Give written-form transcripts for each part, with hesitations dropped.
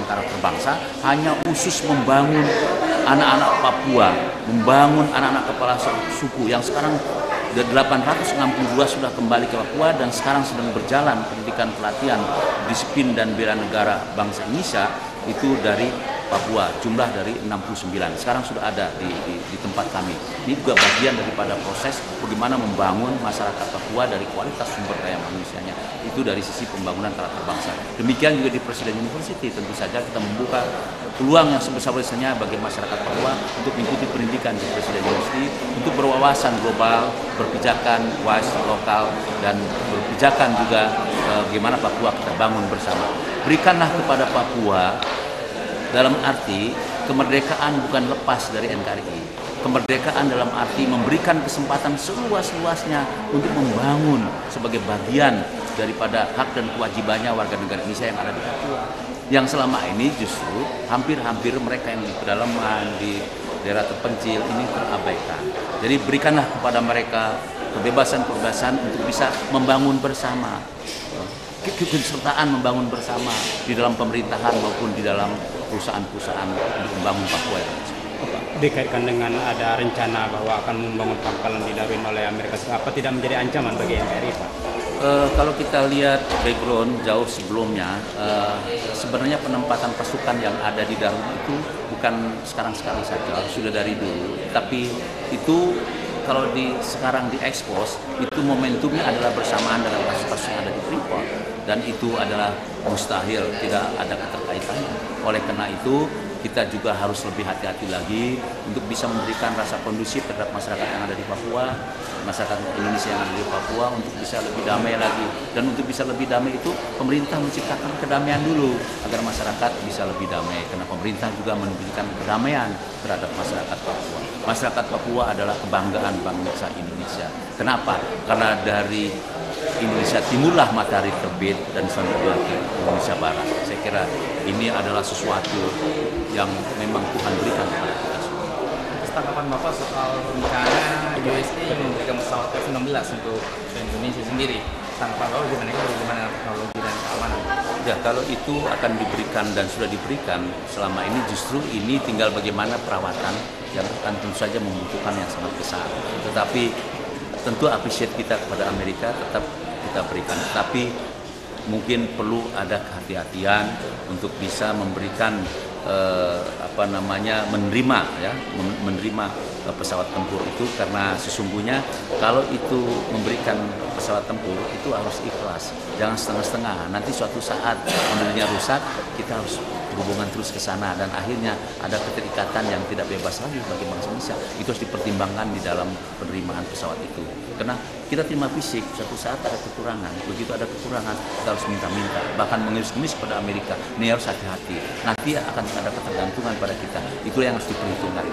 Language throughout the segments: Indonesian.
antara berbangsa hanya khusus membangun anak-anak Papua, membangun anak-anak kepala suku yang sekarang 862 sudah kembali ke Papua dan sekarang sedang berjalan pendidikan pelatihan disiplin dan bela negara bangsa Indonesia itu dari Papua, jumlah dari 69 sekarang sudah ada di tempat kami. Ini juga bagian daripada proses bagaimana membangun masyarakat Papua dari kualitas sumber daya manusianya, itu dari sisi pembangunan karakter bangsa. Demikian juga di Presiden University, tentu saja kita membuka peluang yang sebesar-besarnya bagi masyarakat Papua untuk mengikuti pendidikan di Presiden University, untuk berwawasan global, berpijakan wise lokal, dan berpijakan juga bagaimana Papua kita bangun bersama. Berikanlah kepada Papua dalam arti kemerdekaan bukan lepas dari NKRI. Kemerdekaan dalam arti memberikan kesempatan seluas-luasnya untuk membangun sebagai bagian daripada hak dan kewajibannya warga negara Indonesia yang ada di Papua. Yang selama ini justru hampir-hampir mereka yang di pedalaman, di daerah terpencil ini terabaikan. Jadi berikanlah kepada mereka kebebasan-kebebasan untuk bisa membangun bersama. Kesertaan membangun bersama di dalam pemerintahan maupun di dalam perusahaan-perusahaan untuk membangun Papua. Dikaitkan dengan ada rencana bahwa akan membangun pangkalan di Darwin oleh Amerika Serikat, apa tidak menjadi ancaman bagi NKRI, Pak? Kalau kita lihat background jauh sebelumnya, sebenarnya penempatan pasukan yang ada di Darwin itu bukan sekarang-sekarang saja, sudah dari dulu. Tapi itu kalau sekarang diekspos, itu momentumnya adalah bersamaan dengan kasus-kasus yang ada di Freeport. Dan itu adalah mustahil, tidak ada keterkaitannya. Oleh karena itu, kita juga harus lebih hati-hati lagi untuk bisa memberikan rasa kondusif terhadap masyarakat yang ada di Papua, masyarakat Indonesia yang ada di Papua untuk bisa lebih damai lagi. Dan untuk bisa lebih damai itu, pemerintah menciptakan kedamaian dulu agar masyarakat bisa lebih damai. Karena pemerintah juga memberikan kedamaian terhadap masyarakat Papua. Masyarakat Papua adalah kebanggaan bangsa Indonesia. Kenapa? Karena dari Indonesia timurlah matahari terbit dan sampai ke Indonesia Barat. Saya kira ini adalah sesuatu yang memang Tuhan berikan kepada kita semua. Tanggapan Bapak soal rencana USA memberikan pesawat F-16 untuk Indonesia sendiri. Tanggapan Bapak bagaimana teknologi dan keamanan? Ya, kalau itu akan diberikan dan sudah diberikan selama ini, justru ini tinggal bagaimana perawatan yang akan tentu saja membutuhkan yang sangat besar. Tetapi tentu appreciate kita kepada Amerika tetap kita berikan, tapi mungkin perlu ada kehati-hatian untuk bisa memberikan menerima pesawat tempur itu, karena sesungguhnya kalau itu memberikan pesawat tempur itu harus ikhlas, jangan setengah-setengah. Nanti suatu saat modelnya rusak, kita harus berhubungan terus ke sana dan akhirnya ada keterikatan yang tidak bebas lagi bagi bangsa Indonesia. Itu harus dipertimbangkan di dalam penerimaan pesawat itu. Karena kita terima fisik, suatu saat ada kekurangan. Begitu ada kekurangan, kita harus minta-minta. Bahkan mengemis-ngemis kepada Amerika. Ini harus hati-hati. Nanti akan ada ketergantungan pada kita. Itulah yang harus diperhitungkan.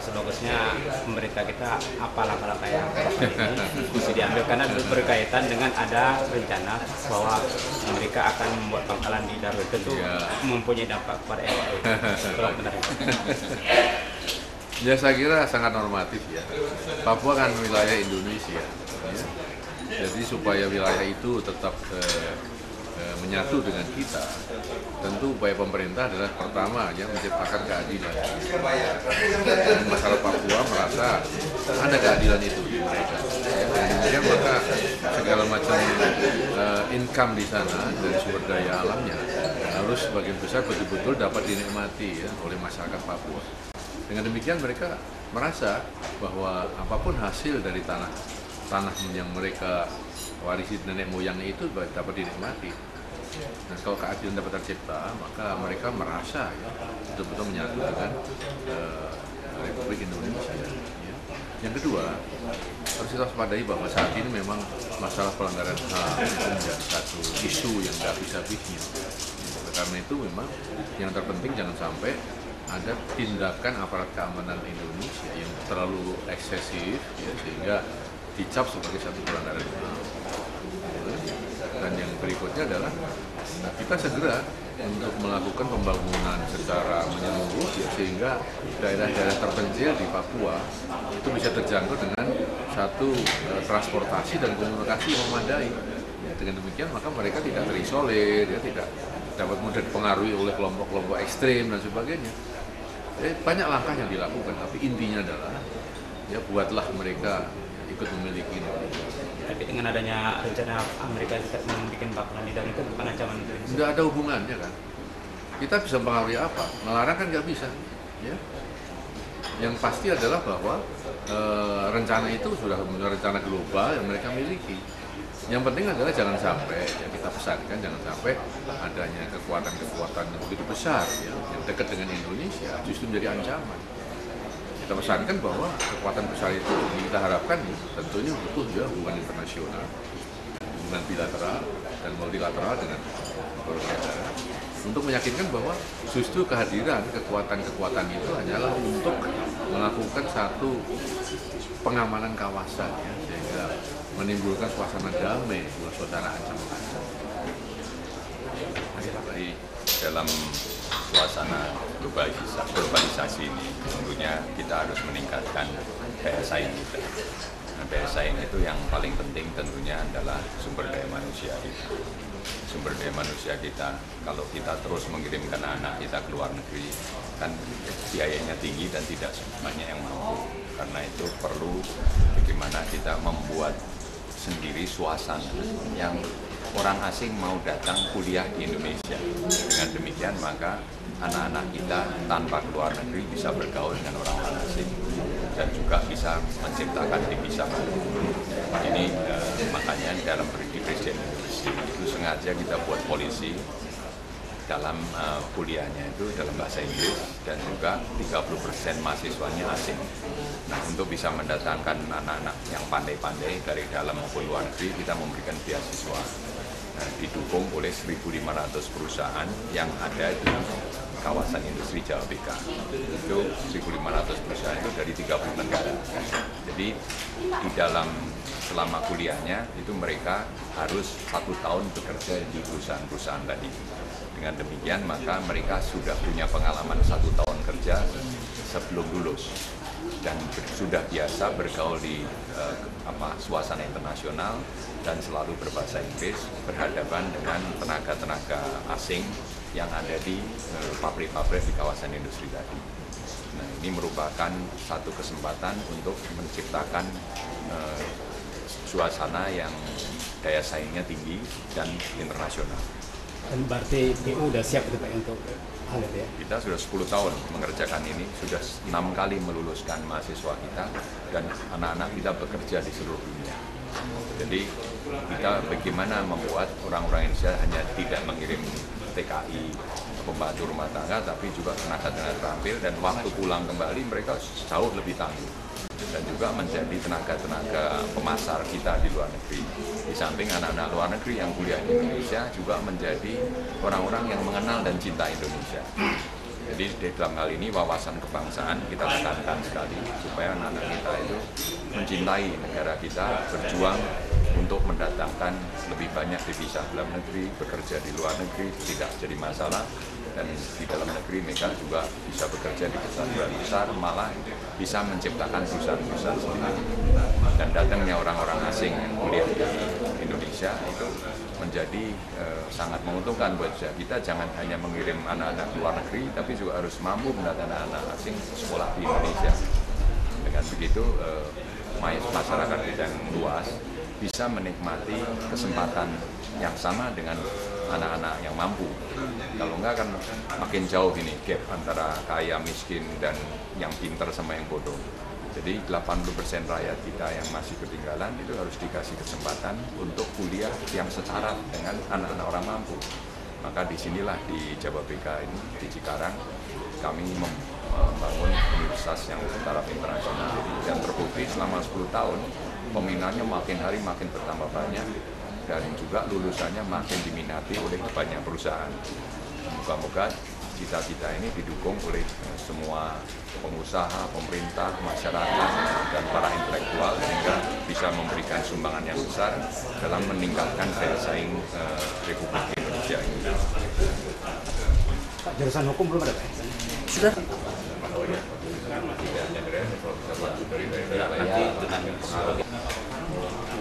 Sebagusnya pemerintah kita apa langkah-langkah yang mesti diambil, karena berkaitan dengan ada rencana bahwa Amerika akan membuat pangkalan di Darwin, itu mempunyai dampak pada FAO. Kalau benar itu. Ya, saya kira sangat normatif ya. Papua kan wilayah Indonesia, ya. Jadi supaya wilayah itu tetap menyatu dengan kita, tentu upaya pemerintah adalah pertama ya menciptakan keadilan. Dan masyarakat Papua merasa ada keadilan itu di mereka. Ya, dan kemudian maka segala macam income di sana dan sumber daya alamnya harus sebagian besar betul-betul dapat dinikmati ya oleh masyarakat Papua. Dengan demikian mereka merasa bahwa apapun hasil dari tanah yang mereka warisi nenek moyangnya itu dapat dinikmati. Nah, kalau keadilan dapat tercipta, maka mereka merasa ya, betul-betul menyatu dengan Republik Indonesia. Ya. Yang kedua, harus kita waspadai bahwa saat ini memang masalah pelanggaran HAM itu menjadi satu isu yang tidak bisa habisnya. Karena itu memang yang terpenting jangan sampai ada tindakan aparat keamanan Indonesia yang terlalu eksesif ya, sehingga dicap sebagai satu pelanggaran HAM. Dan yang berikutnya adalah kita segera untuk melakukan pembangunan secara menyeluruh ya, sehingga daerah-daerah terpencil di Papua itu bisa terjangkau dengan satu transportasi dan komunikasi yang memadai. Ya, dengan demikian maka mereka tidak terisolir, ya, tidak dapat mudah dipengaruhi oleh kelompok-kelompok ekstrem dan sebagainya. Banyak langkah yang dilakukan, tapi intinya adalah ya buatlah mereka ikut memiliki Indonesia. Tapi dengan adanya rencana Amerika Serikat membuat bakalan di dalam itu bukan ancaman Indonesia. Tidak ada hubungannya kan. Kita bisa mempengaruhi apa? Melarang kan nggak bisa. Ya. Yang pasti adalah bahwa rencana itu sudah rencana global yang mereka miliki. Yang penting adalah jangan sampai, ya kita pesankan jangan sampai adanya kekuatan-kekuatan yang begitu besar ya, yang dekat dengan Indonesia justru menjadi ancaman. Kita pesankan bahwa kekuatan besar itu kita harapkan ya, tentunya butuh ya hubungan internasional, hubungan bilateral dan multilateral dengan beberapa negara untuk meyakinkan bahwa justru kehadiran kekuatan-kekuatan itu hanyalah untuk melakukan satu pengamanan kawasan ya, sehingga menimbulkan suasana damai, suasana ancaman. Jadi dalam suasana globalisasi ini tentunya kita harus meningkatkan daya saing kita. Nah, daya saing itu yang paling penting tentunya adalah sumber daya manusia kita. Sumber daya manusia kita, kalau kita terus mengirimkan anak kita ke luar negeri, kan biayanya tinggi dan tidak banyak yang mampu. Karena itu perlu bagaimana kita membuat sendiri suasana yang orang asing mau datang kuliah di Indonesia. Dengan demikian maka anak-anak kita tanpa keluar negeri bisa bergaul dengan orang asing dan juga bisa menciptakan devisa baru. Ini makanya dalam di Presiden Indonesia itu sengaja kita buat polisi dalam kuliahnya itu dalam bahasa Inggris dan juga 30% mahasiswanya asing. Nah, untuk bisa mendatangkan anak-anak yang pandai-pandai dari dalam maupun luar negeri, kita memberikan beasiswa. Nah, didukung oleh 1.500 perusahaan yang ada di kawasan industri Jalbeka. Itu 1.500 perusahaan itu dari 30 negara. Jadi di dalam selama kuliahnya itu mereka harus 1 tahun bekerja di perusahaan-perusahaan tadi. Dengan demikian maka mereka sudah punya pengalaman 1 tahun kerja sebelum lulus dan sudah biasa bergaul di suasana internasional dan selalu berbahasa Inggris, berhadapan dengan tenaga-tenaga asing yang ada di pabrik-pabrik di kawasan industri tadi. Nah, ini merupakan satu kesempatan untuk menciptakan suasana yang daya saingnya tinggi dan internasional. Dan berarti DU udah siap gitu Pak untuk hal itu ya? Kita sudah 10 tahun mengerjakan ini, sudah 6 kali meluluskan mahasiswa kita dan anak-anak kita bekerja di seluruh dunia. Jadi kita bagaimana membuat orang-orang Indonesia hanya tidak mengirim TKI, pembantu rumah tangga, tapi juga tenaga-tenaga terampil dan waktu pulang kembali mereka jauh lebih tangguh. Dan juga menjadi tenaga-tenaga pemasar kita di luar negeri. Di samping anak-anak luar negeri yang kuliah di Indonesia juga menjadi orang-orang yang mengenal dan cinta Indonesia. Jadi di dalam hal ini wawasan kebangsaan kita tekankan sekali supaya anak-anak kita itu mencintai negara kita, berjuang untuk mendatangkan lebih banyak devisa dalam negeri, bekerja di luar negeri tidak jadi masalah. Dan di dalam negeri mereka juga bisa bekerja di perusahaan besar, malah bisa menciptakan perusahaan-perusahaan sendiri. Dan datangnya orang-orang asing yang kuliah di Indonesia itu menjadi sangat menguntungkan buat kita. Jangan hanya mengirim anak-anak ke luar negeri, tapi juga harus mampu mendatangkan anak asing sekolah di Indonesia. Dengan begitu masyarakat kita yang luas bisa menikmati kesempatan yang sama dengan anak-anak yang mampu. Kalau enggak kan makin jauh ini gap antara kaya, miskin, dan yang pintar sama yang bodoh. Jadi 80% rakyat kita yang masih ketinggalan itu harus dikasih kesempatan untuk kuliah yang setara dengan anak-anak orang mampu. Maka disinilah di Jalbeka ini, di Cikarang, kami membangun universitas yang setaraf internasional. Dan terbukti selama 10 tahun, peminatnya makin hari makin bertambah banyak. Dan juga lulusannya makin diminati oleh banyak perusahaan. Moga-moga cita-cita ini didukung oleh semua pengusaha, pemerintah, masyarakat, dan para intelektual sehingga bisa memberikan sumbangan yang besar dalam meningkatkan daya saing Republik Indonesia ini. Pak, jurusan hukum belum ada Pak? Sudah. Oh ya, nanti dengan